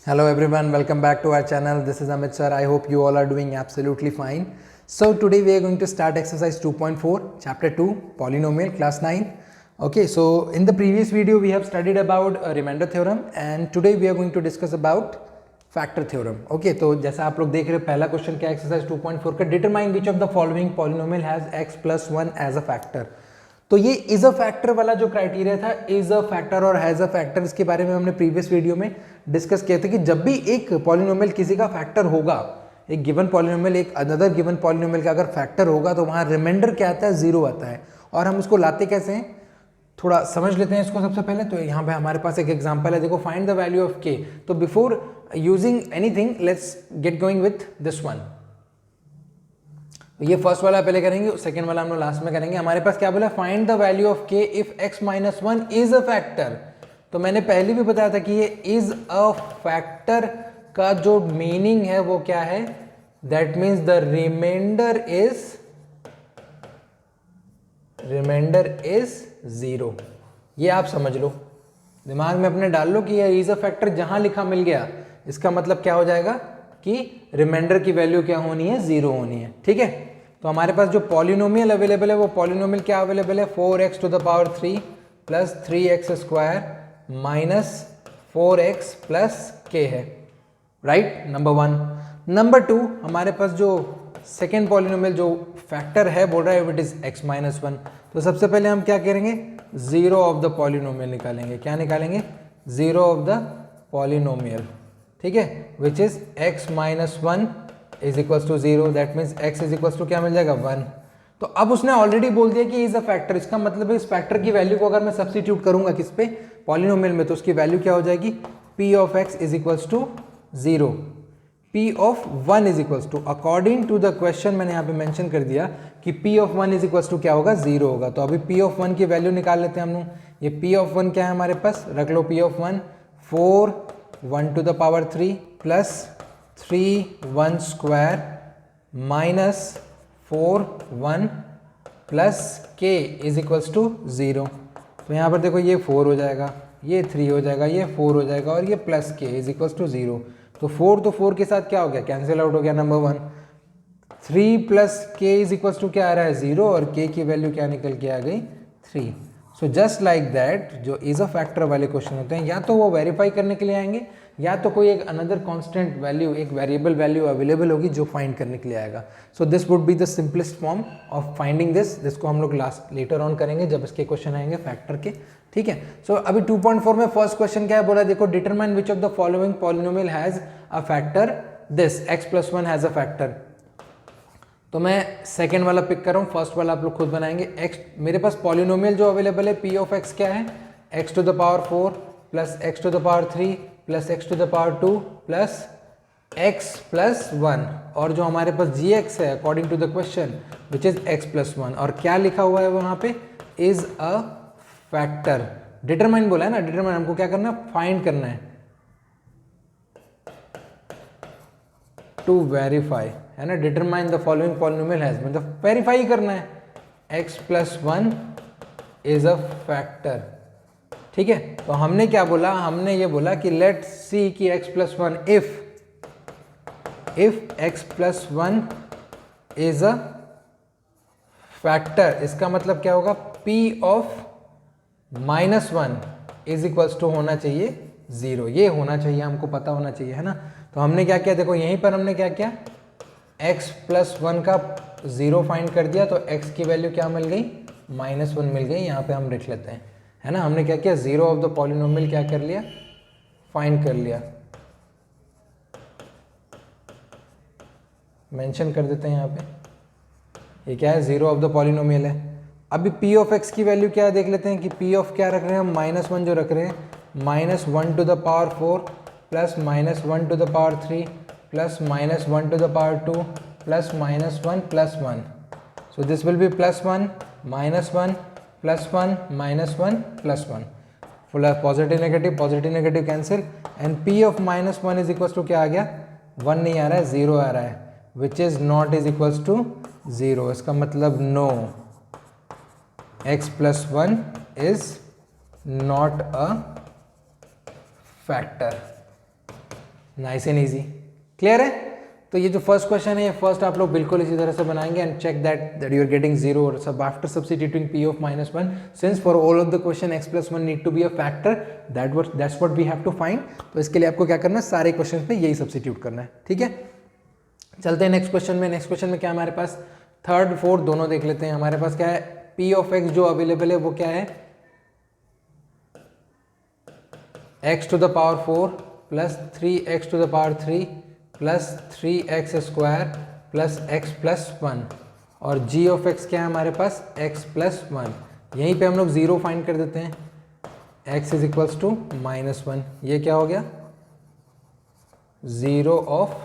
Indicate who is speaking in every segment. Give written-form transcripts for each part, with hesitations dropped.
Speaker 1: Hello everyone, welcome back to our channel. This is Amit sir. I hope you all are doing absolutely fine. So today we are going to start exercise 2.4, chapter 2, polynomial, class 9. Okay, so in the previous video we have studied about a remainder theorem and today we are going to discuss about factor theorem. Okay, तो जैसा आप लोग देख रहे हो पहला question क्या exercise 2.4 का, determine which of the following polynomial has x plus 1 as a factor. तो ये इज अ फैक्टर वाला जो क्राइटेरिया था, इज अ फैक्टर और हैज अ फैक्टर, इसके बारे में हमने प्रीवियस वीडियो में डिस्कस किया था कि जब भी एक पॉलिनोमियल किसी का फैक्टर होगा, एक गिवन पॉलिनोमियल एक अनदर गिवन पॉलिनोमियल का अगर फैक्टर होगा तो वहां रिमाइंडर क्या आता है, जीरो आता है. और हम उसको लाते कैसे हैं, थोड़ा समझ लेते हैं इसको सबसे पहले. तो यहाँ पे हमारे पास एक एग्जांपल है, देखो find the value of k. तो before using anything let's get going with this one. ये फर्स्ट वाला पहले करेंगे, सेकंड वाला हम लोग लास्ट में करेंगे. हमारे पास क्या बोला, find the value of k if x minus 1 is a factor. तो मैंने पहले भी बताया था कि ये इज अ फैक्टर का जो मीनिंग है वो क्या है, that means the remainder is zero. ये आप समझ लो, दिमाग में अपने डाल लो कि ये इज अ फैक्टर जहां लिखा मिल गया, इसका मतलब क्या हो जाएगा कि रिमाइंडर की वैल्यू क्या होनी है, जीरो होनी है. ठीक है, तो हमारे पास जो पॉलिनोमियल अवेलेबल है वो पॉलिनोमियल क्या अवेलेबल है, 4x to the power 3 plus 3x square minus 4x plus k है. Right, number 1. नंबर 2, हमारे पास जो सेकेंड पॉलिनोमियल जो फैक्टर है बोल रहा है इट इज x माइनस 1. तो सबसे पहले हम क्या करेंगे, जीरो ऑफ द पॉलिनोमियल निकालेंगे. क्या निकालेंगे, जीरो ऑफ द पॉलिनोमियल. ठीक है, which is x minus 1 is equal to zero. That means x is equal to क्या मिल जाएगा, 1. तो अब उसने ऑलरेडी बोल दिया कि इज अ फैक्टर, इसका मतलब है इस फैक्टर की वैल्यू को अगर मैं सब्स्टिट्यूट करूंगा किस पे, पॉलिनोमियल में, तो उसकी वैल्यू क्या हो जाएगी, p of x is equal to zero. p of 1 is equal to, according to the question मैंने यहाँ पे मेंशन कर दिया कि p of 1 is equal to क्या होगा, जीरो होगा. तो अभी p ऑफ 1 की वैल्यू निकाल लेते हैं हम लोग. ये p ऑफ 1 क्या है हमारे पास, रख लो p of 1 4 1 to the power 3 plus 3 1 square minus 4 1 plus k is equals to zero. तो यहाँ पर देखो ये 4 हो जाएगा, ये 3 हो जाएगा, ये 4 हो जाएगा और ये plus k is equals to zero. तो 4 के साथ क्या हो गया, कैंसिल आउट हो गया. Number 1, 3 plus k is equals to क्या आ रहा है, जीरो, और k की वैल्यू क्या निकल के आ गई, 3. सो जस्ट लाइक दैट, जो इज अ फैक्टर वाले क्वेश्चन होते हैं या तो वो वेरीफाई करने के लिए आएंगे या तो कोई एक अनदर कांस्टेंट वैल्यू, एक वेरिएबल वैल्यू अवेलेबल होगी जो फाइंड करने के लिए आएगा. So this would be the simplest form of finding this, जिसको हम लोग लेटर ऑन करेंगे जब इसके क्वेश्चन आएंगे फैक्टर के. ठीक है, सो अभी 2.4 में फर्स्ट क्वेश्चन क्या है बोला, देखो determine which of the following polynomial has a factor this, x plus 1 has a factor. तो मैं सेकेंड वाला पिक कर रहा हूँ, फर्स्ट वाला आप लोग खुद बनाएंगे. x, मेरे पास पॉलिनोमियल जो अवेलेबल है p ऑफ x क्या है, x to the power 4 plus x to the power 3 plus x to the power 2 plus x plus 1, और जो हमारे पास gx है according to the question which is x plus 1, और क्या लिखा हुआ है वहाँ पे, इज अ फैक्टर. डिटरमाइन बोला है ना, डिटरमाइन हमको क्या करना है, फाइंड करना है, टू वेरीफाई, है ना. Determine the following polynomial has, मतलब वेरीफाई करना है, x plus 1 is a factor. ठीक है, तो हमने क्या बोला, हमने ये बोला कि लेट सी कि x plus 1 if x plus 1 is a factor, इसका मतलब क्या होगा, p of minus 1 is equals to होना चाहिए जीरो. ये होना चाहिए, हमको पता होना चाहिए, है ना. तो हमने क्या किया, देखो यहीं पर हमने क्या किया, x प्लस 1 का जीरो फाइंड कर दिया, तो x की वैल्यू क्या मिल गई, माइनस 1 मिल गई. यहाँ पे हम लिख लेते हैं, है ना. हमने क्या किया, जीरो ऑफ द पॉलिनोमियल क्या कर लिया, फाइंड कर लिया. मेंशन कर देते हैं यहाँ पे, ये क्या है, जीरो ऑफ द पॉलिनोमियल है. अभी p ऑफ x की वैल्यू क्या है देख लेते हैं कि p ऑफ क्या रख रहे हैं हम, माइनस 1 जो रख रहे हैं, minus 1 to the power 4 plus minus 1 to the power 3 plus minus 1 to the power 2 plus minus 1 plus 1. So this will be plus 1 minus 1 plus 1 minus 1 plus 1. Full positive negative cancel, and p of minus 1 is equal to क्या आ गया, 1 नहीं आ रहा है, 0 आ रहा है, which is not is equal to 0. इसका मतलब no, x plus 1 is not a factor. Nice and easy. Clear है? तो ये जो फर्स्ट क्वेश्चन है, ये फर्स्ट आप लोग बिल्कुल इसी तरह से बनाएंगे and check that you are getting zero और सब after substituting p of -1 since for all of the question x + 1 need to be a factor that's what we have to find. तो इसके लिए आपको क्या करना है, सारे क्वेश्चन पे यही सब्स्टिट्यूट करना है। ठीक है, चलते हैं नेक्स्ट क्वेश्चन में। नेक्स्ट क्वेश्चन में क्या हमारे पास, थर्ड फोर्थ दोनों देख लेते हैं। हमारे पास क्या है, p ऑफ x जो अवेलेबल है वो क्या है, x to the power 4 plus 3x to the power 3 plus 3x square plus x plus 1 और g of x क्या है हमारे पास, x plus 1। यहीं पे हम लोग जीरो फाइंड कर देते हैं, x इज इक्वल्स टू -1। ये क्या हो गया, जीरो ऑफ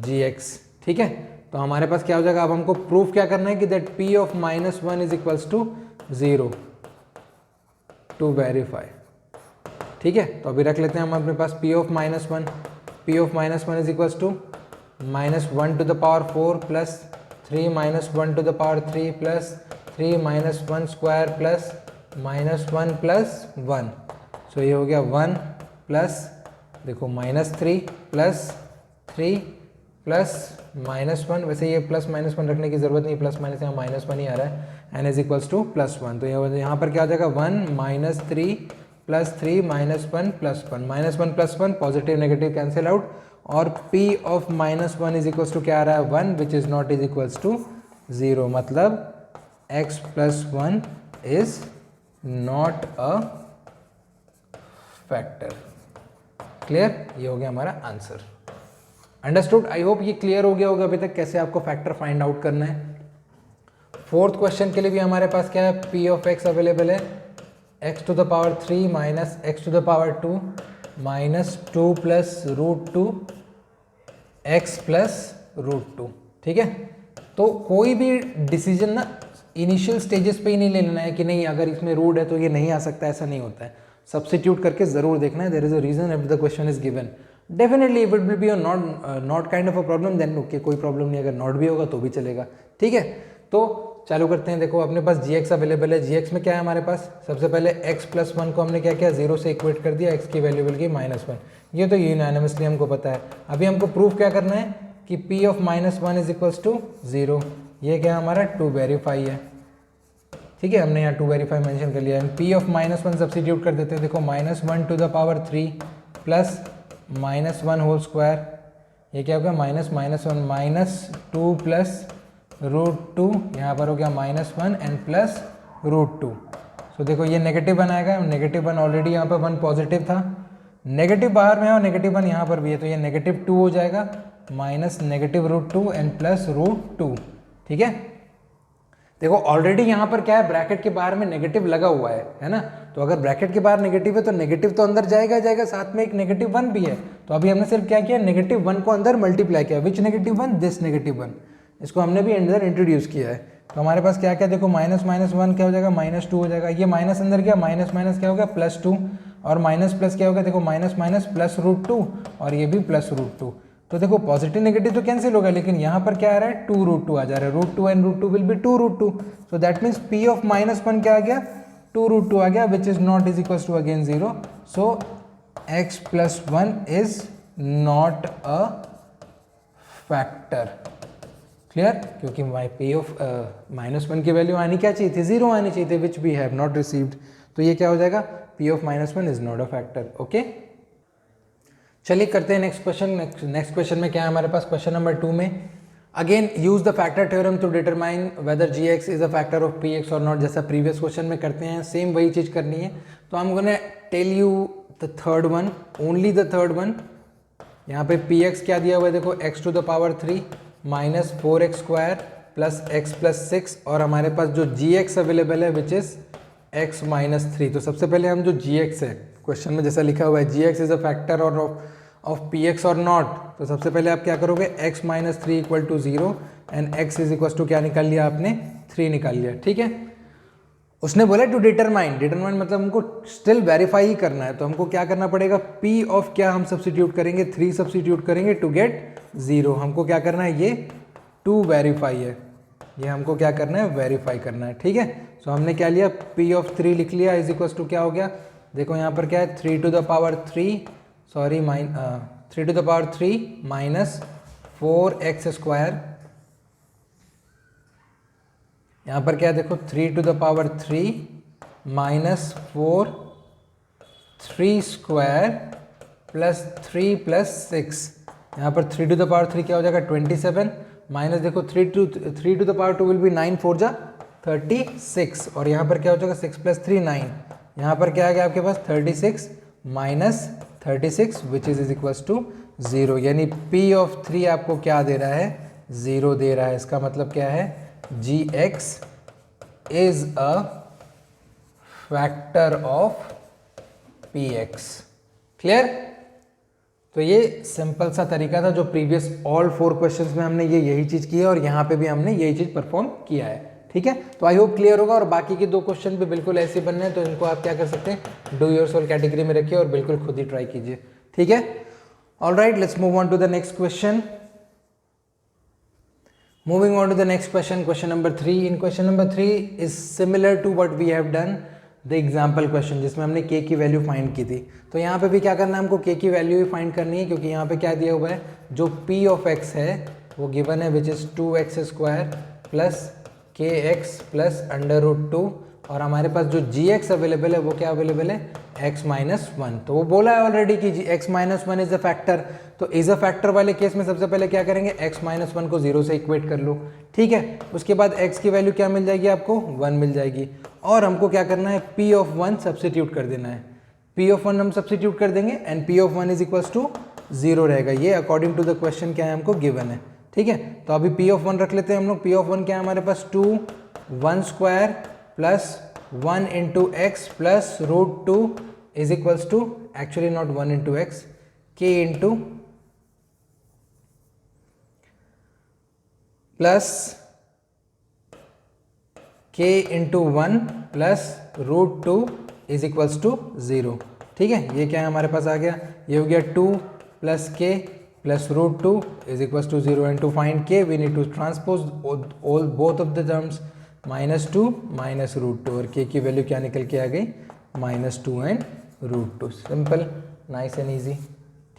Speaker 1: gx। ठीक है, तो हमारे पास क्या हो जाएगा, अब हमको प्रूफ क्या करना है कि that p of -1 is equals to 0 to verify. ठीक है, तो अभी रख लेते हैं हम अपने पास p of -1, p of -1 is equals to -1 to the power 4 plus 3 -1 to the power 3 plus 3 -1 square plus -1 plus 1। So ये हो गया 1 प्लस देखो -3 प्लस 3 प्लस -1। वैसे ये प्लस -1 रखने की जरूरत नहीं, प्लस माइनस यहाँ -1 ही आ रहा है, n इज इक्वल्स टू +1। तो यहाँ पर क्या हो जाएगा, 1 -3 plus 3 -1 plus 1 -1 plus 1 positive negative cancel out और p of -1 is equals to क्या आ रहा है, 1 which is not is equals to 0। मतलब x plus 1 is not a factor. Clear, ये हो गया हमारा आंसर। अंडरस्टूड, आई होप ये क्लियर हो गया होगा अभी तक कैसे आपको फैक्टर फाइंड आउट करना है। फोर्थ क्वेश्चन के लिए भी हमारे पास क्या है, p ऑफ x अवेलेबल है, x to the power 3 minus x to the power 2 minus 2 plus root 2 x plus root 2। ठीक है, तो कोई भी डिसीजन ना इनिशियल स्टेजेस पे ही नहीं ले लेना है कि नहीं अगर इसमें रूट है तो ये नहीं आ सकता, ऐसा नहीं होता है। सब्स्टिट्यूट करके जरूर देखना है, there is a reason if the question is given. Definitely if it will be a not kind of a problem then okay, कोई प्रॉब्लम नहीं, अगर नॉट भी होगा तो भी चलेगा। ठीक है, तो चालू करते हैं। देखो अपने पास gx अवेलेबल है, gx में क्या है हमारे पास, सबसे पहले x प्लस 1 को हमने क्या किया, 0 से इक्वेट कर दिया, x की वैल्यू मिल गई -1। ये तो यूनानिमसली हमको पता है। अभी हमको प्रूफ क्या करना है कि p of -1 is equals to 0। ये क्या हमारा टू वेरीफाई है। ठीक है, हमने यहाँ टू वेरीफाई मेंशन कर लिया है। p ऑफ -1 सब्स्टिट्यूट कर देते हैं। देखो -1 to the power 3 plus -1 whole square, ये क्या हो गया -1 -2 प्लस √2, यहाँ पर हो गया -1 एंड प्लस √2। सो देखो ये नेगेटिव बनाएगा, -1 ऑलरेडी यहाँ पर 1 पॉजिटिव था, नेगेटिव बाहर में है और -1 यहाँ पर भी है, तो ये -2 हो जाएगा -√2 एंड प्लस √2। ठीक है, देखो ऑलरेडी यहाँ पर क्या है, ब्रैकेट के बाहर में नेगेटिव लगा हुआ है ना, तो अगर ब्रैकेट के बाहर नेगेटिव है तो नेगेटिव तो अंदर जाएगा, साथ में एक -1 भी है। तो अभी हमने सिर्फ क्या किया, -1 को अंदर मल्टीप्लाई किया, विच -1, दिस -1, इसको हमने भी अंदर इंट्रोड्यूस किया है। तो हमारे पास क्या क्या देखो, -1 क्या हो जाएगा, -2 हो जाएगा, ये माइनस अंदर क्या, माइनस क्या हो गया +2 और माइनस प्लस क्या होगा, देखो माइनस प्लस √2 और ये भी प्लस √2। तो देखो पॉजिटिव नेगेटिव तो कैंसिल होगा, लेकिन यहाँ पर क्या आ रहा है, 2√2 आ जा रहा है, √2 and √2 will be 2√2। So that means p of -1 क्या आ गया, 2√2 आ गया, which is not is equals to again 0। सो x plus 1 is not a factor. Clear, क्योंकि p ऑफ -1 की वैल्यू आनी क्या चाहिए थी, 0 आनी चाहिए थी, which we have not received. तो ये क्या हो जाएगा, p of -1 is not a factor. Okay, चलिए करते हैं नेक्स्ट क्वेश्चन। नेक्स्ट क्वेश्चन में क्या है हमारे पास, क्वेश्चन नंबर 2 में again use the factor theorem to determine whether gx is a factor of px और नॉट, जैसा प्रीवियस क्वेश्चन में करते हैं, सेम वही चीज करनी है। तो I am gonna tell you the third one, only the third one. यहाँ पे px क्या दिया हुआ है, देखो x to the power 3 minus 4x square plus x plus 6 और हमारे पास जो gx अवेलेबल है विच इज x माइनस 3। तो सबसे पहले हम जो gx है, क्वेश्चन में जैसा लिखा हुआ है gx इज अ फैक्टर और ऑफ px और नॉट, तो सबसे पहले आप क्या करोगे, x minus 3 equal to 0 and x is equal to क्या निकाल लिया आपने, 3 निकाल लिया। ठीक है, उसने बोला टू डिटरमाइन मतलब हमको स्टिल वेरीफाई ही करना है, तो हमको क्या करना पड़ेगा, p ऑफ क्या हम सब्स्टिट्यूट करेंगे, 3 सब्स्टिट्यूट करेंगे टू गेट 0। हमको क्या करना है, ये टू वेरीफाई है, ये हमको क्या करना है, वेरीफाई करना है। ठीक है, सो हमने क्या लिया, p ऑफ 3 लिख लिया इज इक्वल टू क्या हो गया, देखो यहाँ पर क्या है, 3 to the power 3 sorry 3 to the power 3 minus 4x², यहाँ पर क्या देखो 3 to the power 3 minus 4 3² plus 3 plus 6, यहाँ पर 3 टू द पावर 3 क्या हो जाएगा 27, माइनस देखो 3 to the power 2 will be 9 4 जा 36, और यहाँ पर क्या हो जाएगा 6 प्लस 3 9, यहाँ पर क्या आ गया आपके पास 36 minus 36 which is equals to 0, यानी P ऑफ 3 आपको क्या दे रहा है 0 दे रहा है। इसका मतलब क्या है Gx is a factor of Px। Clear? तो ये सिंपल सा तरीका था जो प्रीवियस ऑल 4 क्वेश्चंस में हमने यही चीज की है और यहाँ पे भी हमने यही चीज परफॉर्म किया है। ठीक है, तो आई होप क्लियर होगा। और बाकी के 2 क्वेश्चन भी बिल्कुल ऐसे बनने हैं, तो इनको आप क्या कर सकते हैं डू योरसेल्फ कैटेगरी में रखिए और बिल्कुल खुद ही ट्राई कीजिए। ठीक है, alright, let's move on to the next question. Moving on to the next question, question number 3. In question number 3 is similar to what we have done the example question, जिसमें हमने k की value find की थी। तो यहाँ पे भी क्या करना है हमको k की वैल्यू ही फाइंड करनी है, क्योंकि यहाँ पे क्या दिया हुआ है जो p ऑफ x है वो गिवन है which is 2x² plus kx plus √2, और हमारे पास जो gx अवेलेबल है वो क्या अवेलेबल है x माइनस 1। तो वो बोला है ऑलरेडी कि x minus 1 is a factor, तो इज अ फैक्टर वाले केस में सबसे पहले क्या करेंगे x माइनस 1 को 0 से इक्वेट कर लो। ठीक है, उसके बाद x की वैल्यू क्या मिल जाएगी आपको 1 मिल जाएगी, और हमको क्या करना है p ऑफ 1 सब्सटीट्यूट कर देना है। p ऑफ 1 हम सब्सटीट्यूट कर देंगे and p of 1 is equals to 0 रहेगा। ये अकॉर्डिंग टू द क्वेश्चन क्या है हमको गिवन है। ठीक है, तो अभी p ऑफ 1 रख लेते हैं हम लोग। p ऑफ 1 क्या है हमारे पास 2 1² plus 1 into x plus √2 is equals to actually not 1 into x k into plus k into 1 plus √2 is equals to 0। ठीक है, ये क्या है हमारे पास आ गया, ये हो गया 2 plus k plus √2 is equals to 0, and to find k we need to transpose all both of the terms -2 minus √2, और k की वैल्यू क्या निकल के आ गई -2 and √2। Simple, nice and easy.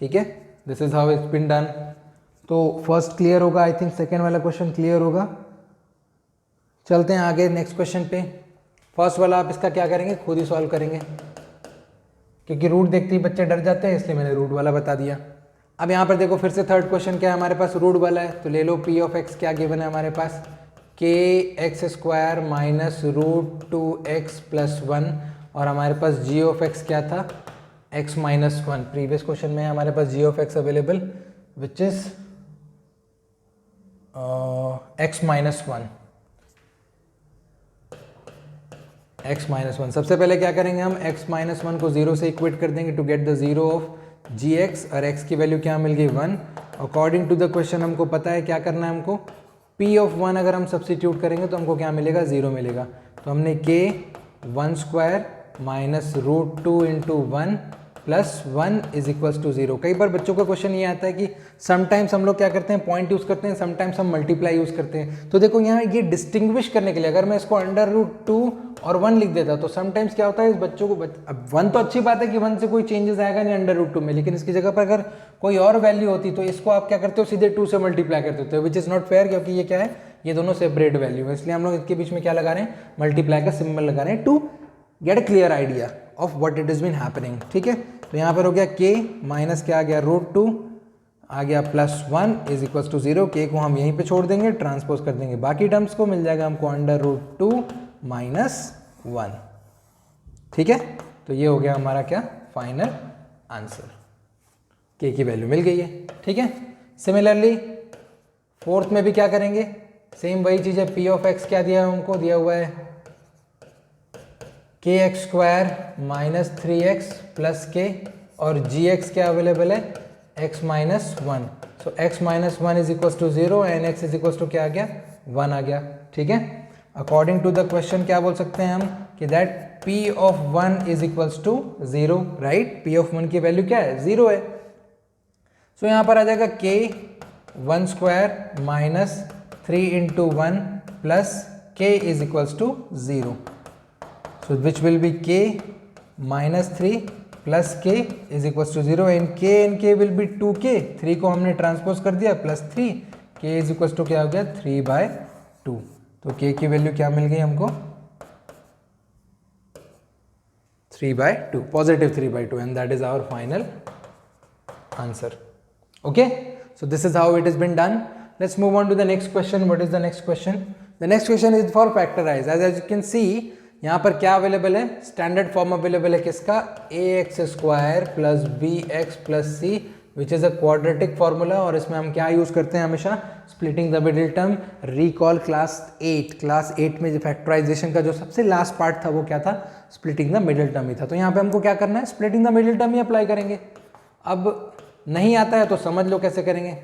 Speaker 1: ठीक है, this is how it's been done. तो फर्स्ट क्लियर होगा, आई थिंक सेकेंड वाला क्वेश्चन क्लियर होगा। चलते हैं आगे नेक्स्ट क्वेश्चन पे। फर्स्ट वाला आप इसका क्या करेंगे खुद ही सॉल्व करेंगे, क्योंकि रूट देखते ही बच्चे डर जाते हैं, इसलिए मैंने रूट वाला बता दिया। अब यहाँ पर देखो फिर से थर्ड क्वेश्चन क्या है हमारे पास रूट वाला है, तो ले लो p ऑफ x क्या गिवन है हमारे पास kx² माइनस √2x प्लस 1, और हमारे पास g ऑफ x क्या था x माइनस 1। प्रीवियस क्वेश्चन में हमारे पास g of x available which is x minus 1। x minus 1 सबसे पहले क्या करेंगे हम x माइनस 1 को 0 से इक्वेट कर देंगे to get the 0 of gx, और x की वैल्यू क्या मिल गई 1। अकॉर्डिंग टू द क्वेश्चन हमको पता है क्या करना है हमको, p ऑफ 1 अगर हम सब्सटीट्यूट करेंगे तो हमको क्या मिलेगा 0 मिलेगा। तो हमने k 1² minus √2 into 1 plus 1 is equals to 0। कई बार बच्चों का क्वेश्चन ये आता है कि समटाइम्स हम लोग क्या करते हैं पॉइंट यूज़ करते हैं, समटाइम्स हम मल्टीप्लाई यूज़ करते हैं। तो देखो यहाँ ये डिस्टिंग्विश करने के लिए अगर मैं इसको √2 और 1 लिख देता तो समटाइम्स क्या होता है इस बच्चों को अब 1 तो अच्छी बात है कि 1 से कोई चेंजेस आएगा नहीं √2 में, लेकिन इसकी जगह पर अगर कोई और वैल्यू होती तो इसको आप क्या करते हो सीधे 2 से मल्टीप्लाई कर देते हो, विच इज़ नॉट फेयर, क्योंकि ये क्या है ये दोनों सेपरेट वैल्यू है। इसलिए हम लोग इसके बीच में क्या लगा रहे हैं मल्टीप्लाई का सिंबल लगा रहे हैं to get a clear idea of what it is been happening. ठीक है, तो यहाँ पर हो गया k माइनस क्या आ गया √2 आ गया plus 1 is equals to 0। k को हम यहीं पे छोड़ देंगे, ट्रांसपोज कर देंगे बाकी टर्म्स को, मिल जाएगा हमको √2 माइनस 1। ठीक है, तो ये हो गया हमारा क्या फाइनल आंसर, k की वैल्यू मिल गई है। ठीक है, सिमिलरली फोर्थ में भी क्या करेंगे सेम वही चीज़ है, p ऑफ x क्या दिया है हमको, दिया हुआ है kx² minus 3x plus k, और gx क्या अवेलेबल है x minus 1। So x minus 1 is equals to 0 and x is equals to क्या आ गया 1 आ गया। ठीक है, अकॉर्डिंग टू द क्वेश्चन क्या बोल सकते हैं हम कि that p of 1 is equals to 0, right. p of 1 की वैल्यू क्या है 0 है। सो यहाँ पर आ जाएगा k 1² minus 3 into 1 plus k is equals to 0। So which will be k minus 3 plus k is equal to 0 and k will be 2k, 3 को हमने transpose कर दिया प्लस 3, के इज इक्वल टू क्या हो गया 3/2। तो के की वैल्यू क्या मिल गई हमको 3/2, positive 3/2, and that is our final answer. Okay, so this is how it has been done. Let's move on to the next question. What is the next question? The next question is for factorize. As you can see, यहाँ पर क्या available है, standard form available है किसका, ax² plus bx plus c which is a quadratic formula, और इसमें हम क्या यूज करते हैं हमेशा, splitting the middle term. Recall class 8 में फैक्टराइजेशन का जो सबसे लास्ट पार्ट था वो क्या था, स्प्लिटिंग द मिडिल टर्म ही था। तो यहाँ पे हमको क्या करना है, splitting the middle term he apply करेंगे। अब नहीं आता है तो समझ लो कैसे करेंगे।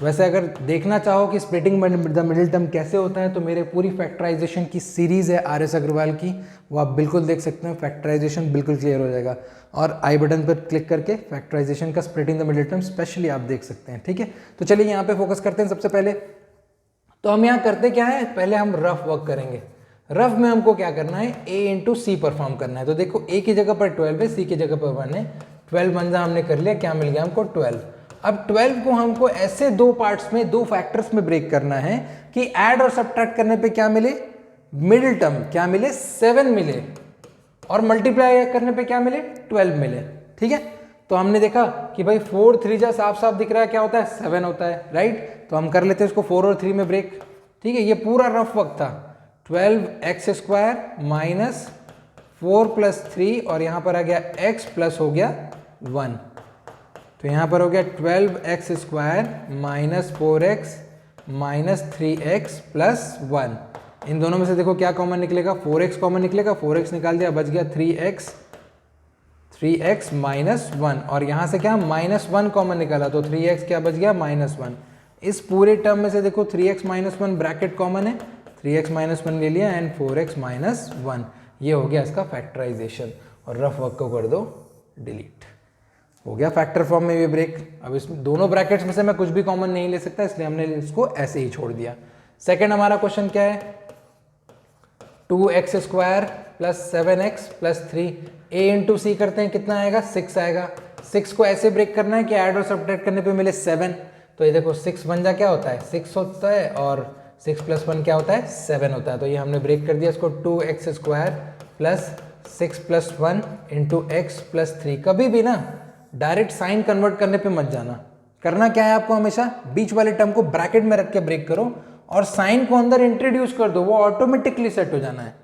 Speaker 1: वैसे अगर देखना चाहो कि स्प्लिटिंग द मिडिल टर्म कैसे होता है, तो मेरे पूरी फैक्टराइजेशन की सीरीज़ है RS अग्रवाल की, वो आप बिल्कुल देख सकते हैं, फैक्टराइजेशन बिल्कुल क्लियर हो जाएगा। और आई बटन पर क्लिक करके फैक्टराइजेशन का splitting the middle term specially आप देख सकते हैं। ठीक है, तो चलिए यहाँ पे फोकस करते हैं। सबसे पहले तो हम यहाँ करते क्या है, पहले हम रफ वर्क करेंगे। रफ में हमको क्या करना है, a इंटू सी परफॉर्म करना है। तो देखो a की जगह पर 12 है, c की जगह पर 1 है, 12 बन जा हमने कर लिया, क्या मिल गया हमको 12। अब 12 को हमको ऐसे दो पार्ट्स में, दो फैक्टर्स में ब्रेक करना है कि ऐड और सब्ट्रैक्ट करने पे क्या मिले, मिडिल टर्म क्या मिले 7 मिले, और मल्टीप्लाई करने पे क्या मिले 12 मिले। ठीक है, तो हमने देखा कि भाई 4 3 जा साफ साफ दिख रहा है क्या होता है 7 होता है, राइट। तो हम कर लेते हैं इसको 4 और 3 में ब्रेक। ठीक है, ये पूरा रफ वक्त था, 12x² माइनस 4 प्लस 3, और यहाँ पर आ गया x प्लस हो गया 1। तो यहाँ पर हो गया 12x² minus 4x minus 3x plus 1। इन दोनों में से देखो क्या कॉमन निकलेगा, 4x कॉमन निकलेगा, 4x निकाल दिया, बच गया 3x माइनस 1, और यहाँ से क्या -1 कॉमन निकाला, तो 3x क्या बच गया -1। इस पूरे टर्म में से देखो 3x माइनस 1 ब्रैकेट कॉमन है, 3x माइनस 1 ले लिया एंड 4x माइनस 1, ये हो गया इसका फैक्टराइजेशन। और रफ वर्क को कर दो डिलीट, हो गया फैक्टर फॉर्म में भी ब्रेक। अब इस दोनों ब्रैकेट्स में से मैं कुछ भी कॉमन नहीं ले सकता, इसलिए हमने इसको ऐसे ही छोड़ दिया। सेकंड हमारा क्वेश्चन क्या है, 2x² plus 7x plus 3, a into c करते हैं, कितना आएगा 6 आएगा। 6 को ऐसे ब्रेक करना है कि ऐड और सब्ट्रैक्ट करने पे मिले 7। तो ये देखो 6 बन जा क्या होता है 6 होता है, और 6 प्लस 1 क्या होता है 7 होता है। तो ये हमने ब्रेक कर दिया इसको, 2x² plus 6 plus 1 into x plus 3। कभी भी ना डायरेक्ट साइन कन्वर्ट करने पे मत जाना, करना क्या है आपको, हमेशा बीच वाले टर्म को ब्रैकेट में रख के ब्रेक करो और साइन को अंदर इंट्रोड्यूस कर दो, वो ऑटोमेटिकली सेट हो जाना है।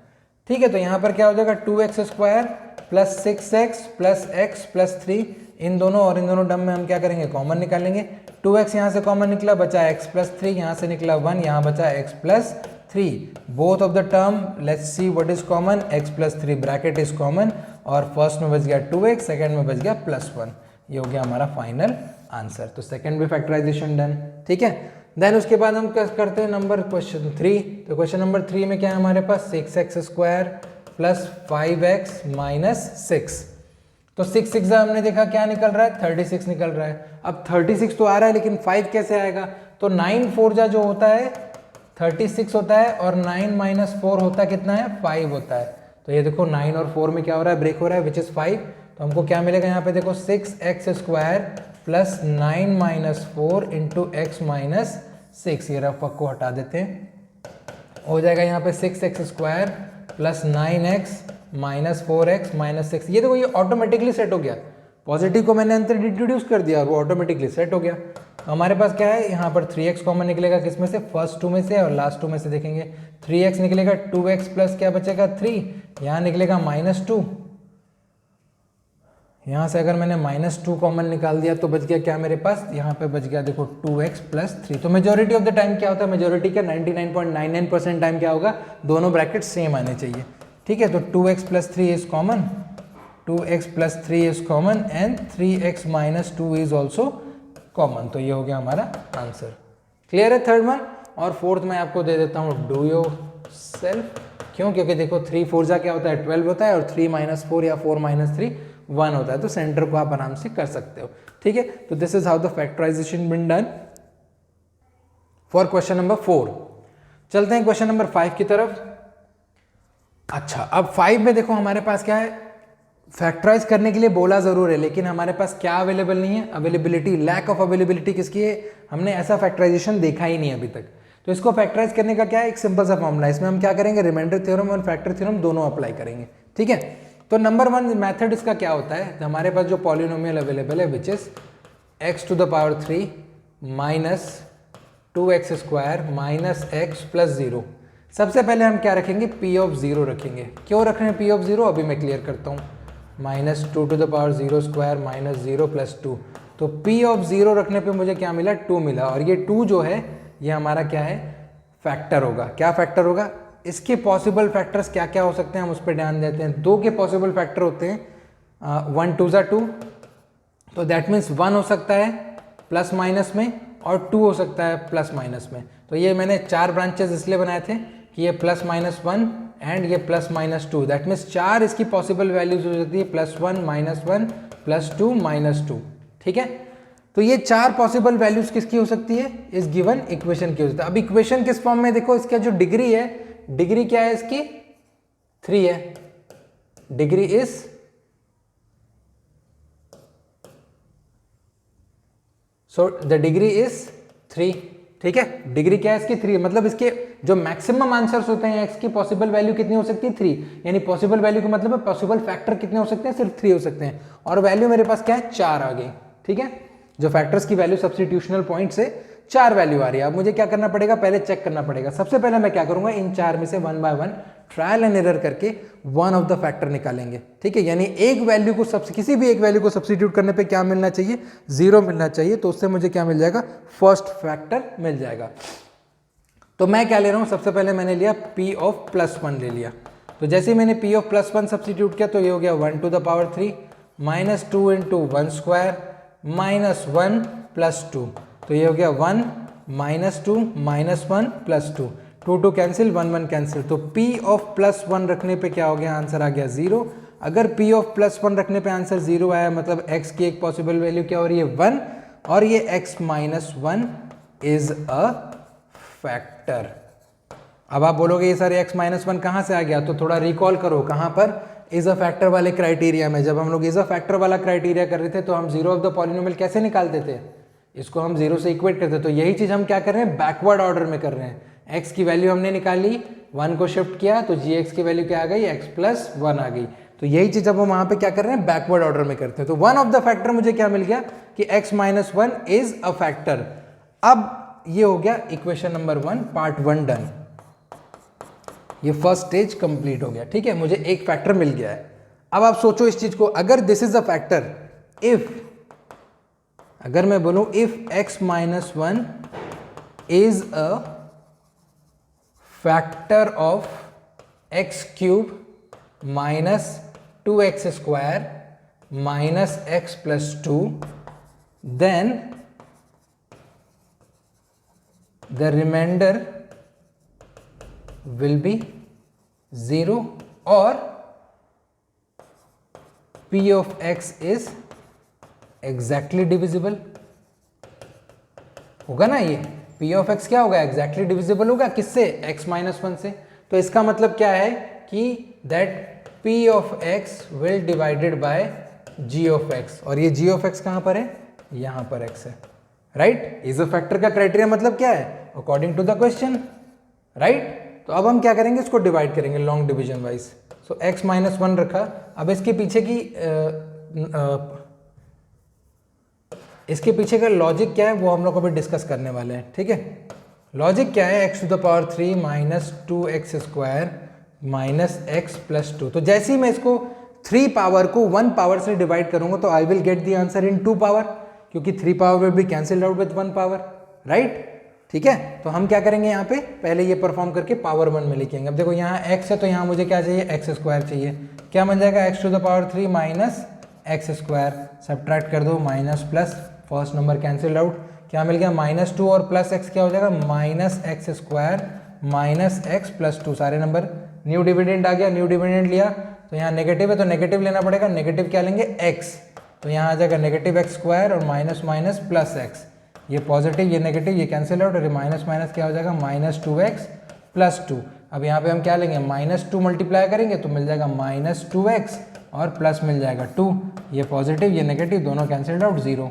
Speaker 1: ठीक है, तो यहाँ पर क्या हो जाएगा 2x² plus 6x plus x plus 3, इन दोनों और इन दोनों टर्म में हम क्या करेंगे, कॉमन निकालेंगे। 2x यहाँ से कॉमन निकला, बचा x प्लस 3, यहाँ से निकला 1, यहाँ बचा x plus 3। Both of the term let's see what is common, x plus 3 bracket is common, और फर्स्ट में बच गया 2x, सेकेंड में बच गया +1। ये हो गया हमारा फाइनल आंसर। तो सेकेंड भी फैक्टराइजेशन डन। ठीक है, देन उसके बाद हम क्या करते हैं नंबर क्वेश्चन 3। तो क्वेश्चन नंबर 3 में क्या है हमारे पास, 6x² प्लस 5x माइनस 6। तो 6 6 हमने देखा क्या निकल रहा है 36 निकल रहा है। अब 36 तो आ रहा है, लेकिन 5 कैसे आएगा, तो 9 4 जा जो होता है 36 होता है, और 9 माइनस 4 होता है कितना है 5 होता है। तो ये देखो 9 और 4 में क्या हो रहा है, ब्रेक हो रहा है, विच इज 5। तो हमको क्या मिलेगा यहाँ पे देखो 6x² plus 9 minus 4 into x minus 6। ये रफ को हटा देते हैं, हो जाएगा यहाँ पे 6x² plus 9x minus 4x minus 6। ये देखो ये ऑटोमेटिकली सेट हो गया, पॉजिटिव को मैंने अंदर इंट्रोड्यूस कर दिया और वो ऑटोमेटिकली सेट हो गया। हमारे पास क्या है, यहाँ पर 3x कॉमन निकलेगा, किसमें से, फर्स्ट 2 में से और लास्ट 2 में से देखेंगे। 3x निकलेगा, 2x प्लस क्या बचेगा 3, यहाँ निकलेगा -2। यहाँ से अगर मैंने -2 कॉमन निकाल दिया तो बच गया क्या मेरे पास, यहाँ पे बच गया देखो 2x प्लस 3। तो मेजोरिटी ऑफ द टाइम क्या होता है, मेजोरिटी का 99.99% टाइम क्या होगा, दोनों ब्रैकेट सेम आने चाहिए। ठीक है, तो 2x plus 3 is common, 2x plus 3 is common and 3x minus 2 is also common. तो ये हो गया हमारा आंसर। क्लियर है थर्ड वन। और फोर्थ मैं आपको दे देता हूँ डू योर सेल्फ। क्यों, क्योंकि देखो 3 4 जा क्या होता है 12 होता है, और 3 माइनस 4 या 4 माइनस 3 1 होता है। तो सेंटर को आप आराम से कर सकते हो। ठीक है, तो this is how the factorisation been done for question number 4। चलते हैं क्वेश्चन नंबर 5 की तरफ। अच्छा, अब 5 में देखो हमारे पास क्या है, फैक्टराइज करने के लिए बोला ज़रूर है, लेकिन हमारे पास क्या अवेलेबल नहीं है, अवेलेबिलिटी, लैक ऑफ अवेलेबिलिटी किसकी है, हमने ऐसा फैक्टराइजेशन देखा ही नहीं अभी तक। तो इसको फैक्टराइज करने का क्या है, एक सिंपल सा फॉर्मूला है, इसमें हम क्या करेंगे, रिमाइंडर थ्योरम और फैक्टर थ्योरम दोनों अप्लाई करेंगे, ठीक है। तो नंबर 1 मेथड इसका क्या होता है, हमारे पास जो पॉलिनोमियल अवेलेबल है which is x to the power 3 minus 2x square minus x plus 0। सबसे पहले हम क्या रखेंगे, p ऑफ 0 रखेंगे। क्यों रख रहे हैं p ऑफ 0, अभी मैं क्लियर करता हूँ। Minus 2 to the power 0 square minus 0 plus 2, तो p ऑफ 0 रखने पे मुझे क्या मिला, 2 मिला। और ये 2 जो है ये हमारा क्या है, फैक्टर होगा। क्या फैक्टर होगा, इसके पॉसिबल फैक्टर्स क्या क्या हो सकते हैं, हम उस पर ध्यान देते हैं। 2 के पॉसिबल फैक्टर होते हैं 1 2 ज़ा 2, तो दैट मीन्स 1 हो सकता है प्लस माइनस में और 2 हो सकता है प्लस माइनस में। तो ये मैंने 4 ब्रांचेस इसलिए बनाए थे कि ये प्लस माइनस 1 एंड ये प्लस माइनस 2, दैट मीन्स 4 इसकी पॉसिबल वैल्यूज हो जाती है, प्लस 1 माइनस 1 प्लस 2 माइनस 2, ठीक है। तो ये 4 पॉसिबल वैल्यूज किसकी हो सकती है, इस गिवन इक्वेशन की हो सकती है। अब इक्वेशन किस फॉर्म में, देखो इसका जो डिग्री है, डिग्री क्या है इसकी, 3 है, degree is so the degree is 3, ठीक है। डिग्री क्या है इसकी, 3, मतलब इसके जो मैक्सिमम आंसर्स होते हैं एक्स की पॉसिबल वैल्यू कितनी हो सकती है, 3, यानी पॉसिबल वैल्यू का मतलब है पॉसिबल फैक्टर कितने हो सकते हैं, सिर्फ 3 हो सकते हैं। और वैल्यू मेरे पास क्या है, 4 आ गई, ठीक है। जो फैक्टर्स की वैल्यू सब्स्टिट्यूशनल पॉइंट से 4 वैल्यू आ रही है। अब मुझे क्या करना पड़ेगा, पहले चेक करना पड़ेगा। सबसे पहले मैं क्या करूंगा, इन 4 में से 1 बाय 1 ट्रायल एंड एरर करके वन ऑफ द फैक्टर निकालेंगे, ठीक है। यानी एक वैल्यू को किसी भी एक वैल्यू को सब्स्टिट्यूट करने पे क्या मिलना चाहिए, 0 मिलना चाहिए। तो उससे मुझे क्या मिल जाएगा, फर्स्ट फैक्टर मिल जाएगा। तो मैं क्या ले रहा हूँ, सबसे पहले मैंने लिया p ऑफ प्लस 1 ले लिया। तो जैसे ही मैंने p ऑफ प्लस 1 सब्स्टिट्यूट किया तो ये हो गया 1 to the power 3 minus 2 into 1 square minus 1 plus 2, तो ये हो गया 1 minus 2 minus 1 plus 2, 2 2 cancel, 1 1 cancel. तो p ऑफ प्लस 1 रखने पे क्या हो गया, आंसर आ गया 0। अगर p ऑफ प्लस 1 रखने पे आंसर 0 आया, मतलब x की एक पॉसिबल वैल्यू क्या हो रही है, 1, और ये x minus 1 is a factor. अब आप बोलोगे ये सर x माइनस 1 कहाँ से आ गया, तो थोड़ा रिकॉल करो, कहाँ पर, इज अ फैक्टर वाले क्राइटेरिया में। जब हम लोग इज अ फैक्टर वाला क्राइटेरिया कर रहे थे तो हम 0 ऑफ द पॉलिनोमियल कैसे निकालते थे, इसको हम 0 से इक्वेट करते। तो यही चीज हम क्या कर रहे हैं, बैकवर्ड ऑर्डर में कर रहे हैं। x की वैल्यू हमने निकाली, 1 को शिफ्ट किया तो gx की वैल्यू क्या आ गई, x प्लस 1 आ गई। तो यही चीज अब हम वहां पे क्या कर रहे हैं, बैकवर्ड ऑर्डर में करते हैं। तो वन ऑफ द फैक्टर मुझे क्या मिल गया कि x minus 1 is a factor. अब ये हो गया इक्वेशन नंबर 1 पार्ट 1 डन, ये फर्स्ट स्टेज कंप्लीट हो गया, ठीक है। मुझे एक फैक्टर मिल गया है। अब आप सोचो इस चीज को, अगर this is a factor, if, अगर मैं बोलूं if x minus 1 is a factor of x cube minus 2x square minus x plus 2, then the remainder will be 0 or p of x is exactly divisible होगा ना। ये p of x क्या होगा, exactly divisible होगा किससे, x minus 1 से। तो इसका मतलब क्या है कि that p of x will divided by g of x, और ये g of x कहाँ पर है, यहाँ पर x है, राइट। इज अ फैक्टर का क्राइटेरिया मतलब क्या है, according to the question, right. तो अब हम क्या करेंगे, इसको डिवाइड करेंगे long division wise. So x minus 1 रखा। अब इसके पीछे की इसके पीछे का लॉजिक क्या है वो हम लोग अभी डिस्कस करने वाले हैं, ठीक है। लॉजिक क्या है, x to the power 3 minus 2x square minus x plus 2। तो जैसे ही मैं इसको 3 पावर को 1 पावर से डिवाइड करूंगा तो I will get the answer in 2 power, क्योंकि 3 power will be cancelled out with 1 power, right, ठीक है। तो हम क्या करेंगे, यहाँ पे पहले ये परफॉर्म करके पावर 1 में लिखेंगे। अब देखो यहाँ x है तो यहाँ मुझे क्या चाहिए, x स्क्वायर चाहिए। क्या बन जाएगा, x to the power 3 minus x square, subtract कर दो, minus plus, first number cancelled out, क्या मिल गया, माइनस 2 और प्लस x क्या हो जाएगा, minus x square minus x plus 2, सारे नंबर, न्यू डिविडेंड आ गया, न्यू डिविडेंड लिया तो यहाँ नेगेटिव है तो नेगेटिव लेना पड़ेगा, नेगेटिव क्या लेंगे, x, तो यहाँ आ जाएगा नेगेटिव x स्क्वायर और माइनस माइनस प्लस x, ये पॉजिटिव ये नेगेटिव ये कैंसिल आउट और माइनस माइनस क्या हो जाएगा, माइनस 2x प्लस 2। अब यहाँ पे हम क्या लेंगे, माइनस 2 मल्टीप्लाई करेंगे तो मिल जाएगा माइनस 2x और प्लस मिल जाएगा 2, ये पॉजिटिव ये नेगेटिव दोनों कैंसिल्ड आउट 0।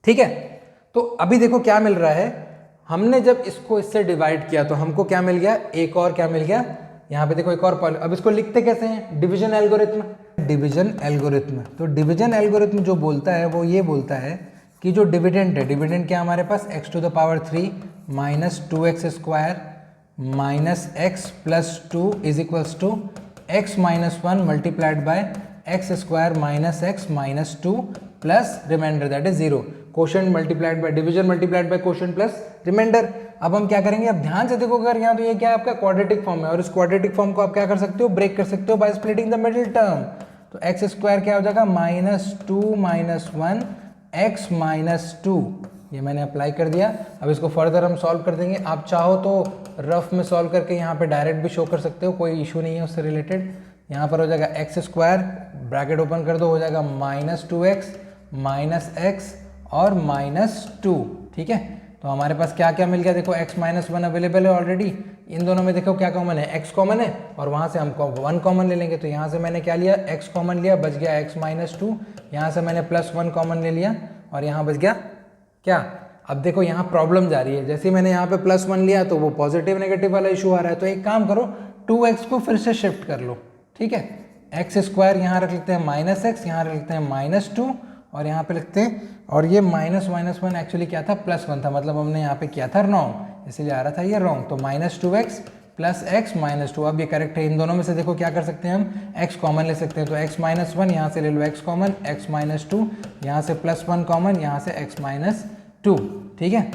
Speaker 1: ठीक है, तो अभी देखो क्या मिल रहा है, हमने जब इसको इससे डिवाइड किया तो हमको क्या मिल गया, एक और क्या मिल गया, यहाँ पे देखो एक और अब इसको लिखते कैसे हैं, डिवीजन एल्गोरिथम। डिवीजन एल्गोरिथम, तो डिवीजन एल्गोरिथम जो बोलता है वो ये बोलता है कि जो डिविडेंड है, डिविडेंड क्या हमारे पास x⁻³ minus 2x square minus x plus 2 is equals to x minus 1 multiplied by x square minus x minus 2 plus remainder that is 0। Quotient multiplied by division multiplied by quotient plus remainder. अब हम क्या करेंगे, अब ध्यान से देखो अगर यहाँ तो ये क्या है आपका क्वाड्रेटिक फॉर्म है, और इस क्वाड्रेटिक फॉर्म को आप क्या कर सकते हो, ब्रेक कर सकते हो by splitting the middle term. तो एक्स स्क्वायर क्या हो जाएगा माइनस 2 माइनस 1 एक्स माइनस 2, ये मैंने अप्लाई कर दिया। अब इसको फर्दर हम सॉल्व कर देंगे, आप चाहो तो रफ में सॉल्व करके यहाँ पे डायरेक्ट भी शो कर सकते हो, कोई इशू नहीं है उससे रिलेटेड। यहाँ पर हो जाएगा एक्स स्क्वायर ब्रैकेट ओपन कर दो, हो जाएगा माइनस 2x माइनस एक्स और माइनस 2। ठीक है, तो हमारे पास क्या क्या मिल गया, देखो x माइनस 1 अवेलेबल है ऑलरेडी, इन दोनों में देखो क्या कॉमन है, x कॉमन है और वहाँ से हम 1 कॉमन ले लेंगे। तो यहाँ से मैंने क्या लिया, x कॉमन लिया, बच गया x माइनस 2, यहाँ से मैंने प्लस 1 कॉमन ले लिया और यहाँ बच गया क्या। अब देखो यहाँ प्रॉब्लम जा रही है, जैसे मैंने यहाँ पे प्लस 1 लिया तो वो पॉजिटिव नेगेटिव वाला इशू आ रहा है। तो एक काम करो, 2x को फिर से शिफ्ट कर लो। ठीक है, एक्स स्क्वायर यहाँ रख लेते हैं माइनस एक्स, यहाँ रख लेते हैं माइनस 2 और यहाँ पे लिखते हैं, और ये माइनस 1 एक्चुअली क्या था, प्लस 1 था, मतलब हमने यहाँ पे किया था रॉन्ग, इसीलिए आ रहा था ये रॉन्ग। तो minus 2x plus x minus 2, अब ये करेक्ट है। इन दोनों में से देखो क्या कर सकते हैं हम, x कॉमन ले सकते हैं। तो x माइनस 1 यहाँ से ले लो x कॉमन, x माइनस 2 यहाँ से प्लस 1 कॉमन, यहाँ से x माइनस 2। ठीक है,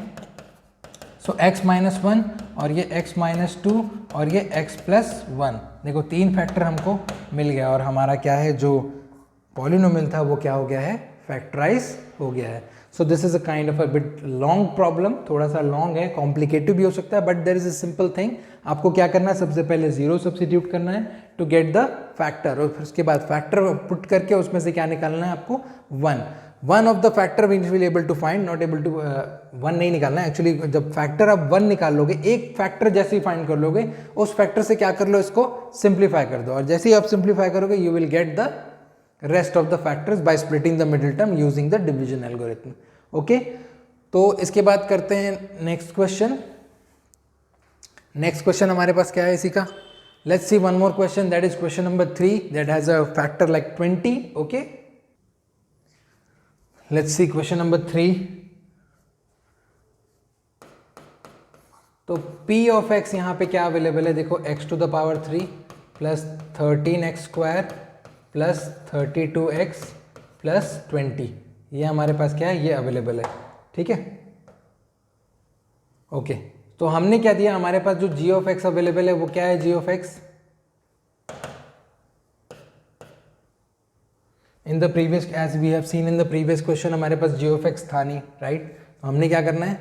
Speaker 1: सो x माइनस 1 और ये x माइनस 2 और ये x प्लस 1, देखो 3 फैक्टर हमको मिल गया और हमारा क्या है, जो पॉलिनोमियल था वो क्या हो गया है, फैक्टराइज हो गया है। So this is a kind of a bit long problem, थोड़ा सा लॉन्ग है, कॉम्प्लिकेटेड भी हो सकता है, but there is a simple thing. आपको क्या करना है, सबसे पहले 0 सब्स्टिट्यूट करना है टू गेट द फैक्टर, और फिर उसके बाद फैक्टर पुट करके उसमें से क्या निकालना है आपको, 1 of the factor which will able to find, not able to 1 नहीं निकालना है एक्चुअली। जब फैक्टर आप 1 निकाल लोगे, एक फैक्टर जैसे ही फाइंड कर लोगे, उस फैक्टर से क्या कर लो, इसको सिंप्लीफाई कर दो, और जैसे ही आप सिंप्लीफाई करोगे you will get the rest of the factors by splitting the middle term using the division algorithm. Okay, तो इसके बाद करते हैं नेक्स्ट क्वेश्चन। नेक्स्ट क्वेश्चन हमारे पास क्या है इसी का, let's see one more question, that is question number 3 that has a factor like 20. Okay, let's see question number 3. तो p of x यहाँ पे क्या अवेलेबल है, देखो x⁻³ plus 13x square plus 32x plus 20, ये हमारे पास क्या है, ये अवेलेबल है। ठीक है, ओके, तो हमने क्या दिया, हमारे पास जो g of x अवेलेबल है वो क्या है, g of x in the previous, as we have seen in the previous question, हमारे पास g of x था नहीं, राइट। तो हमने क्या करना है,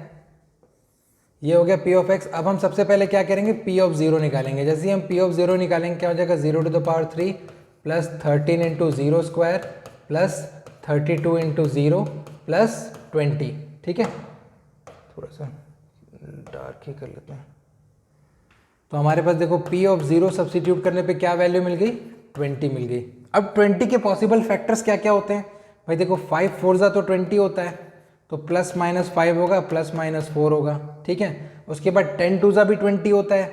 Speaker 1: ये हो गया p of x। अब हम सबसे पहले क्या करेंगे, p of 0 निकालेंगे। जैसे ही हम p of 0 निकालेंगे क्या हो जाएगा, 0⁻³ plus 13 into 0 square plus 32 into 0 plus 20। ठीक है, थोड़ा सा डार्क ही कर लेते हैं। तो हमारे पास देखो p of 0 सब्स्टिट्यूट करने पे क्या वैल्यू मिल गई, 20 मिल गई। अब 20 के पॉसिबल फैक्टर्स क्या क्या होते हैं भाई, देखो 5 4 जा तो 20 होता है, तो प्लस माइनस 5 होगा, प्लस माइनस 4 होगा। ठीक है, उसके बाद 10 2 जा भी 20 होता है,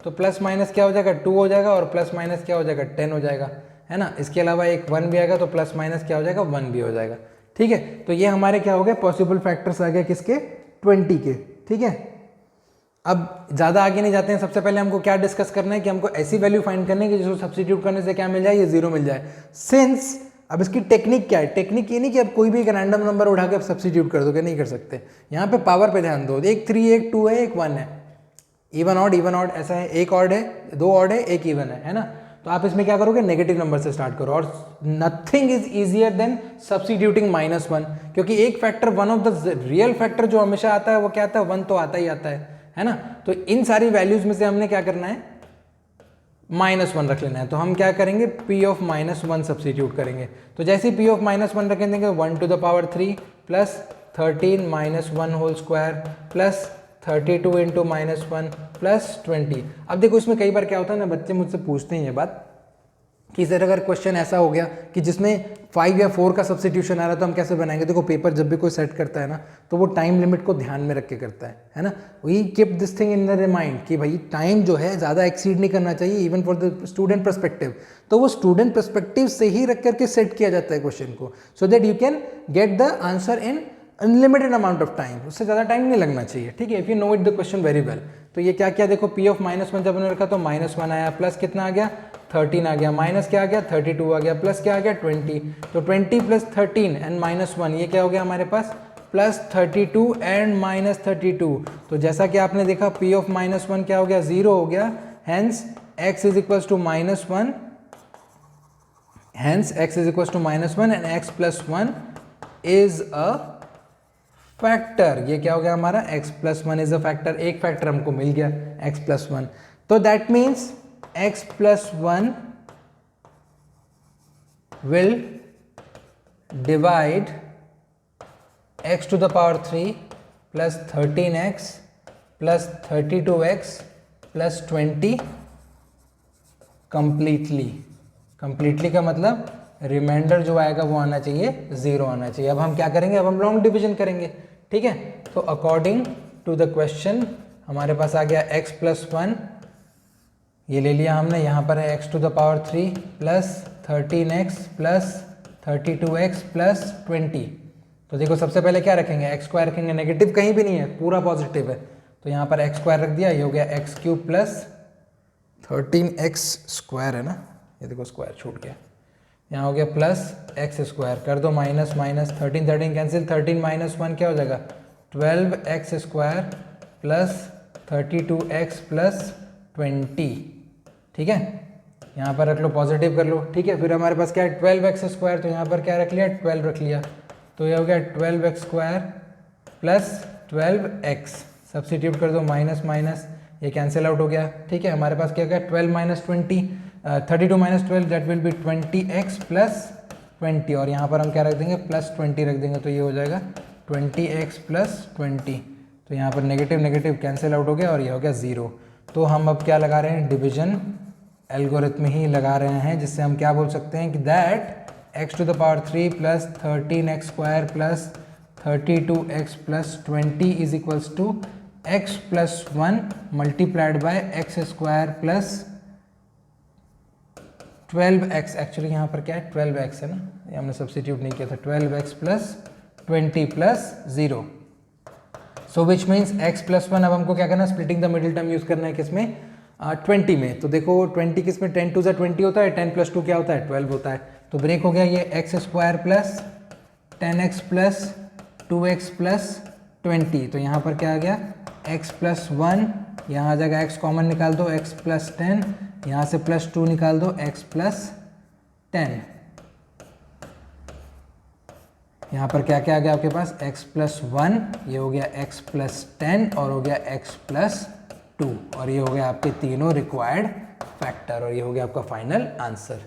Speaker 1: तो प्लस माइनस क्या हो जाएगा, 2 हो जाएगा, और प्लस माइनस क्या हो जाएगा, 10 हो जाएगा, है ना। इसके अलावा एक 1 भी आएगा, तो प्लस माइनस क्या हो जाएगा, 1 भी हो जाएगा। ठीक है, तो ये हमारे क्या हो गए, पॉसिबल फैक्टर्स आ गए किसके, 20 के। ठीक है, अब ज़्यादा आगे नहीं जाते हैं, सबसे पहले हमको क्या डिस्कस करना है कि हमको ऐसी वैल्यू फाइंड करनी है कि जिसको सब्स्टिट्यूट करने से क्या मिल जाए, ये 0 मिल जाए। सिंस अब इसकी टेक्निक क्या है, टेक्निक ये नहीं कि अब कोई भी एक रैंडम नंबर उठा के सब्स्टिट्यूट कर दोगे, नहीं कर सकते। यहाँ पे पावर पे ध्यान दो, एक 3 एक 2 है, एक 1 है, इवन ऑड ऐसा है, एक ऑड है, 2 ऑड है, एक इवन है ना। तो आप इसमें क्या करोगे, नेगेटिव नंबर से स्टार्ट करो, और nothing is easier than substituting -1, क्योंकि एक factor, one of the real factor जो हमेशा आता है वो क्या आता है, 1 तो आता ही आता है ना। तो इन सारी वैल्यूज में से हमने क्या करना है, -1 रख लेना है। तो हम क्या करेंगे, p of -1 सब्स्टिट्यूट करेंगे। तो जैसे ही p of -1 रखेंगे, 1⁻³ plus 13 -1 whole square plus 32 into -1 plus 20। अब देखो इसमें कई बार क्या होता है ना, बच्चे मुझसे पूछते हैं ये बात कि सर अगर क्वेश्चन ऐसा हो गया कि जिसमें 5 या 4 का सब्स्टिट्यूशन आ रहा है तो हम कैसे बनाएंगे। देखो पेपर जब भी कोई सेट करता है ना तो वो टाइम लिमिट को ध्यान में रख के करता है ना। We keep this thing in the mind कि भाई टाइम जो है ज़्यादा एक्सीड नहीं करना चाहिए even for the student perspective. तो वो स्टूडेंट पर्सपेक्टिव से ही रख करके सेट किया जाता है क्वेश्चन को, so that you can get the answer in unlimited amount of time, उससे ज़्यादा टाइम नहीं लगना चाहिए, ठीक है। If you know it the question very well. तो ये क्या किया, देखो p ऑफ -1 जब हमने रखा तो -1 आया, प्लस कितना आ गया 13 आ गया, माइनस क्या आ गया 32 आ गया, प्लस क्या आ गया 20। तो 20 प्लस 13 एंड -1 ये क्या हो गया हमारे पास प्लस 32 एंड -32। तो जैसा कि आपने देखा p ऑफ -1 क्या हो गया 0 हो गया, hence x is equals to -1, hence x is equals to -1 and x plus 1 is a factor. ये क्या हो गया हमारा x plus 1 is a factor, एक फैक्टर हमको मिल गया x प्लस 1। तो that means x plus 1 will divide x to the power 3 plus 13x plus 32x plus 20 completely का मतलब रिमाइंडर जो आएगा वो आना चाहिए 0 आना चाहिए। अब हम क्या करेंगे, अब हम लॉन्ग डिवीजन करेंगे, ठीक है। तो अकॉर्डिंग टू द क्वेश्चन हमारे पास आ गया x प्लस 1, ये ले लिया हमने, यहाँ पर है x to the power 3 plus 13x plus 32x plus 20। तो देखो सबसे पहले क्या रखेंगे, x स्क्वायर रखेंगे, नेगेटिव कहीं भी नहीं है, पूरा पॉजिटिव है। तो यहाँ पर x स्क्वायर रख दिया, ये हो गया x cube plus 13x square है ना, ये देखो स्क्वायर छूट गया, यहाँ हो गया प्लस x स्क्वायर, कर दो माइनस माइनस 13 कैंसिल, 13 माइनस 1 क्या हो जाएगा 12x square plus 32x plus 20, ठीक है। यहाँ पर रख लो, पॉजिटिव कर लो, ठीक है। फिर हमारे पास क्या है 12x स्क्वायर, तो यहाँ पर क्या रख लिया 12 रख लिया, तो ये हो गया 12x square plus 12x, substitute कर दो, माइनस माइनस ये कैंसिल आउट हो गया, ठीक है। हमारे पास क्या गया 12 minus 20, 32 minus 12 that will be 20x plus 20, और यहाँ पर हम क्या रख देंगे प्लस 20 रख देंगे, तो ये हो जाएगा 20x प्लस 20। तो यहाँ पर नेगेटिव नेगेटिव कैंसिल आउट हो गया और ये हो गया 0। तो हम अब क्या लगा रहे हैं, डिवीजन एल्गोरिथम ही लगा रहे हैं, जिससे हम क्या बोल सकते हैं कि that x to the power 3 plus 13x square plus 32x plus 20 is equals to x plus 1 multiplied by x square plus 12x, actually यहाँ पर क्या है 12x है ना, ये हमने सब्स्टिट्यूट नहीं किया था, 12x plus 20 plus 0। So which means x plus 1, अब हमको क्या करना है splitting the middle term use करना है, किसमें 20 में। तो देखो 20 किसमें 10 टू ज़ा 20 होता है, 10 प्लस 2 क्या होता है 12 होता है। तो ब्रेक हो गया ये x square plus 10x plus 2x plus 20। तो यहाँ पर क्या आ गया x प्लस 1, यहाँ आ जाएगा x कॉमन निकाल दो, x प्लस 10, यहाँ से प्लस 2 निकाल दो, x प्लस 10। यहाँ पर क्या क्या आ गया आपके पास x प्लस 1, ये हो गया x प्लस 10 और हो गया x प्लस 2, और ये हो गया आपके तीनों रिक्वायर्ड फैक्टर, और ये हो गया आपका फाइनल आंसर।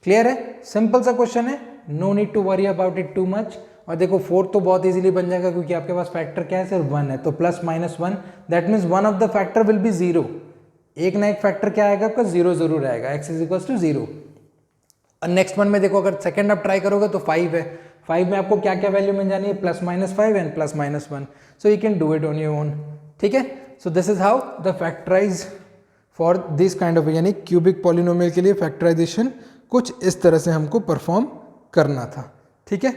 Speaker 1: क्लियर है, सिंपल सा क्वेश्चन है, no need to worry about it too much. और देखो 4 तो बहुत इजीली बन जाएगा क्योंकि आपके पास फैक्टर क्या है सिर्फ 1 है, तो plus minus 1 that means one of the factor will be 0, एक ना एक फैक्टर क्या आएगा आपका 0 जरूर आएगा, x इज इक्वल्स टू 0। और नेक्स्ट वन में देखो अगर सेकंड आप ट्राई करोगे तो 5 है, 5 में आपको क्या क्या वैल्यू मिल जानी है plus minus 5 and plus minus 1, so you can do it on your own, ठीक है। So this is how the factorise for this kind of, यानी क्यूबिक पॉलिनोमियल के लिए फैक्टराइजेशन कुछ इस तरह से हमको परफॉर्म करना था, ठीक है।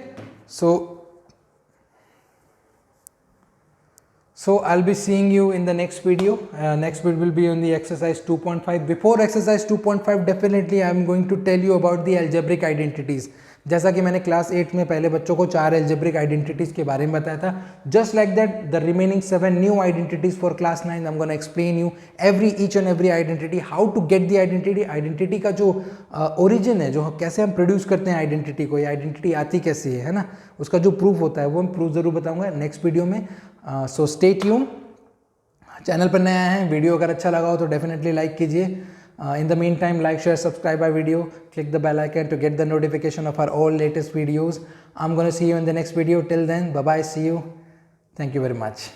Speaker 1: So I'll be seeing you in the next video. Next video will be on the exercise 2.5. Before exercise 2.5, definitely I'm going to tell you about the algebraic identities. जैसा कि मैंने क्लास 8 में पहले बच्चों को 4 algebraic identities के बारे में बताया था, just like that the remaining 7 new identities for class 9 I'm going to explain you each and every identity, how to get the identity का जो origin है, जो कैसे हम प्रोड्यूस करते हैं आइडेंटिटी को, ये आइडेंटिटी आती कैसी है ना, उसका जो प्रूफ होता है वो मैं प्रूफ ज़रूर बताऊंगा नेक्स्ट वीडियो में। सो स्टे ट्यून, चैनल पर नया है, वीडियो अगर अच्छा लगा हो तो डेफिनेटली लाइक कीजिए। In the meantime, like, share, subscribe our video, click the bell icon to get the notification of our all latest videos. I'm going to see you in the next video. Till then, bye bye, see you. Thank you very much.